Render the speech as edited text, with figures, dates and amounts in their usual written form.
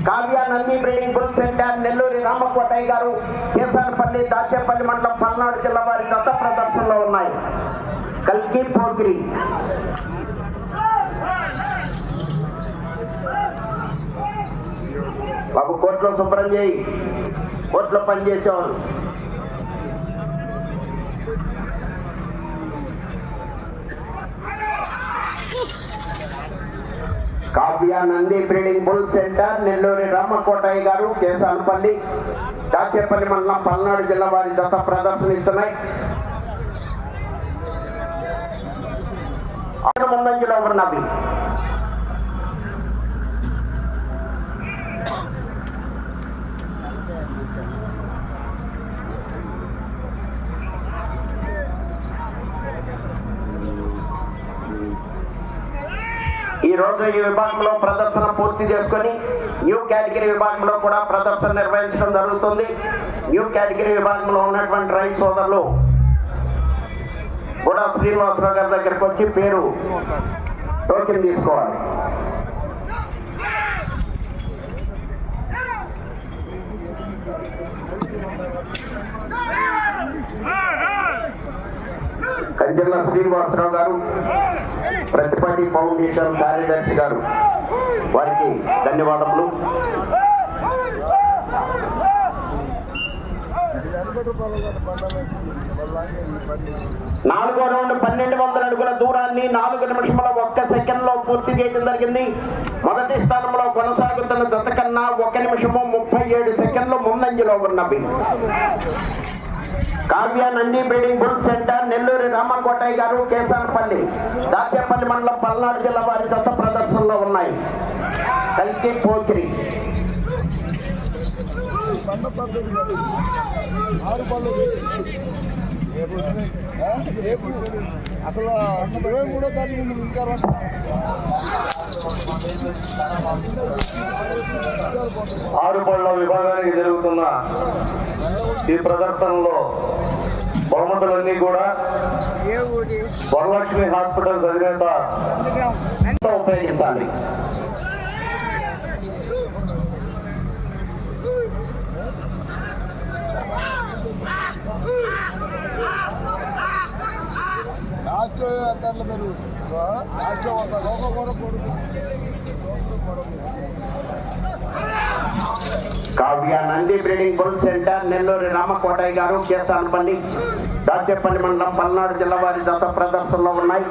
Kavya Nandi breeding bull centre Nelluri Ramakotaiah garu Kesanapalli Dachepalli మండలం పల్నాడు జిల్లా వారి గత ప్రదర్శనలో ఉన్నాయి. కల్కి పోగిరి బాబు కోర్టులో శుభ్రం చేయి, కోర్టులో పనిచేసేవారు. Kavya Nandi breeding bull centre Nelluri Ramakotaiah garu Kesanapalli Dachepalli మండలం పల్నాడు జిల్లా వారి జత ప్రదర్శనిస్తున్నాయి. ముందంజలో ఉన్నవి ఈ రోజు ఈ విభాగంలో ప్రదర్శన పూర్తి చేసుకొని న్యూ కేటగిరీ విభాగంలో కూడా ప్రదర్శన నిర్వహించడం జరుగుతుంది. న్యూ కేటగిరీ విభాగంలో ఉన్నటువంటి రైతు సోదరులు కూడా శ్రీనివాసరావు గారి దగ్గరికి వచ్చి పేరు టోకెన్ తీసుకోవాలి. కంచెల శ్రీనివాసరావు గారు ప్రతిపాటి ఫౌండేషన్ కార్యదర్శి గారు, వారికి ధన్యవాదములు. 4వ రౌండ్ 1200 అడుగుల దూరాన్ని 4 నిమిషముల 1 సెకండ్లో పూర్తి చేయడం జరిగింది. మొదటి స్థానంలో కొనసాగుతున్న జత కన్నా 1 నిమిషము 37 సెకండ్లు ముందంజలో ఉన్నవి. Kavya Nandi breeding bull centre Nelluri Ramakotaiah garu Kesanapalli Dachepalli మండలం పల్నాడు జిల్లా వారి జత ప్రదర్శనలో ఉన్నాయి. కల్కి పోకిరి అసలు 23వ తారీఖు ఉంది. ఇంకా 6 పళ్ళ విభాగానికి జరుగుతున్న ఈ ప్రదర్శనలో బహుమతులన్నీ కూడా వరలక్ష్మి హాస్పిటల్ అధినేత ఉపయోగించాలి. Kavya Nandi breeding bull centre Nelluri Ramakotaiah garu Kesanapalli Dachepalli మండలం పల్నాడు జిల్లా వారి జత ప్రదర్శనలో ఉన్నాయి.